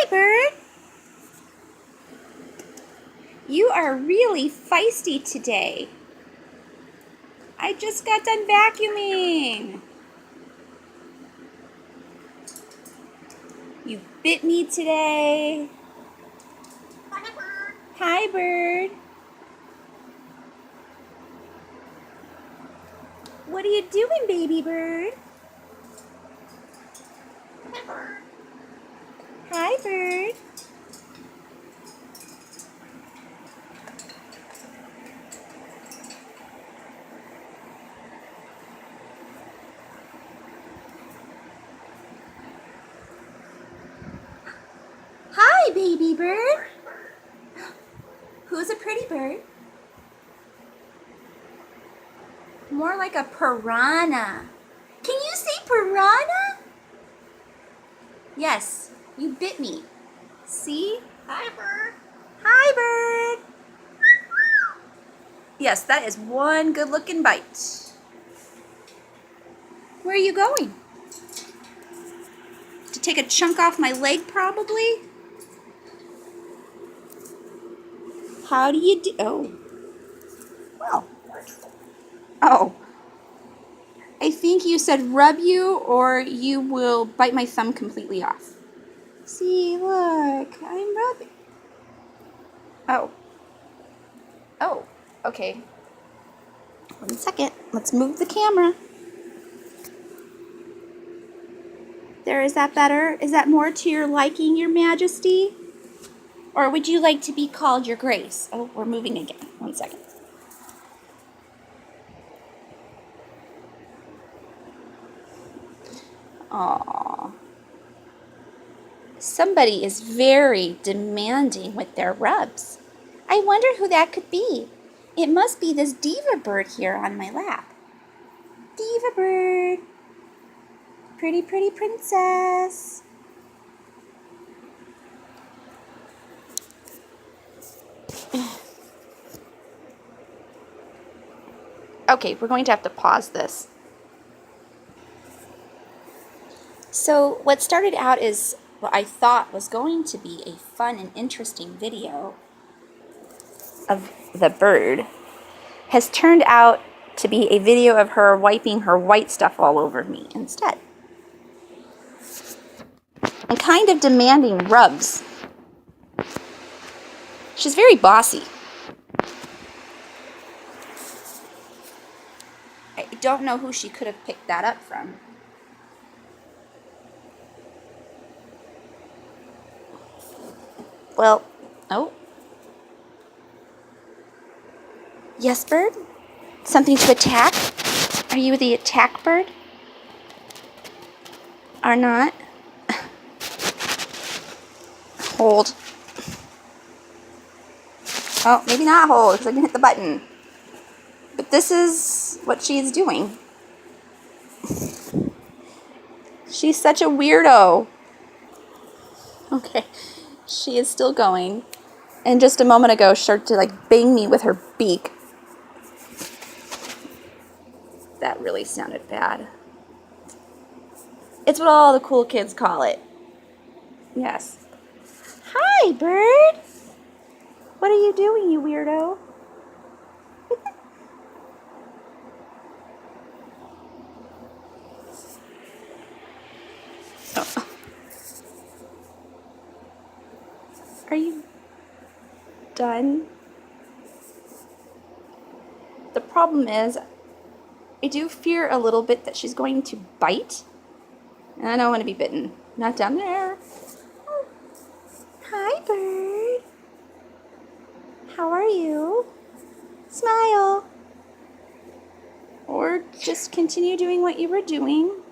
Hi, bird. You are really feisty today. I just got done vacuuming. You bit me today. Hi, bird. What are you doing, baby bird? Hi, bird. Hi, baby bird. Who's a pretty bird? More like a piranha. Can you say piranha? Yes, you bit me. See? Hi, bird. Hi, bird. Yes, that is one good-looking bite. Where are you going? To take a chunk off my leg, probably? How do you do? Oh. Well. Oh. I think you said rub you or you will bite my thumb completely off. See, look. I'm rubbing. Oh. Oh. Okay. 1 second. Let's move the camera. There, is that better? Is that more to your liking, Your Majesty? Or would you like to be called Your Grace? Oh, we're moving again. 1 second. Aww. Somebody is very demanding with their rubs. I wonder who that could be. It must be this diva bird here on my lap. Diva bird. Pretty, pretty princess. Okay, we're going to have to pause this. So what started out as what I thought was going to be a fun and interesting video of the bird has turned out to be a video of her wiping her white stuff all over me instead. And kind of demanding rubs. She's very bossy. I don't know who she could have picked that up from. Well, oh. Yes, bird? Something to attack? Are you the attack bird? Are not? Hold. Oh, maybe not hold, because I didn't hit the button. But this is what she's doing. She's such a weirdo. Okay, she is still going. And just a moment ago, she started to like bang me with her beak. That really sounded bad. It's what all the cool kids call it. Yes. Hi, bird. What are you doing, you weirdo? Oh. Are you done? The problem is, I do fear a little bit that she's going to bite. And I don't want to be bitten. Not down there. Oh. Hi, bird. How are you? Smile. Or just continue doing what you were doing.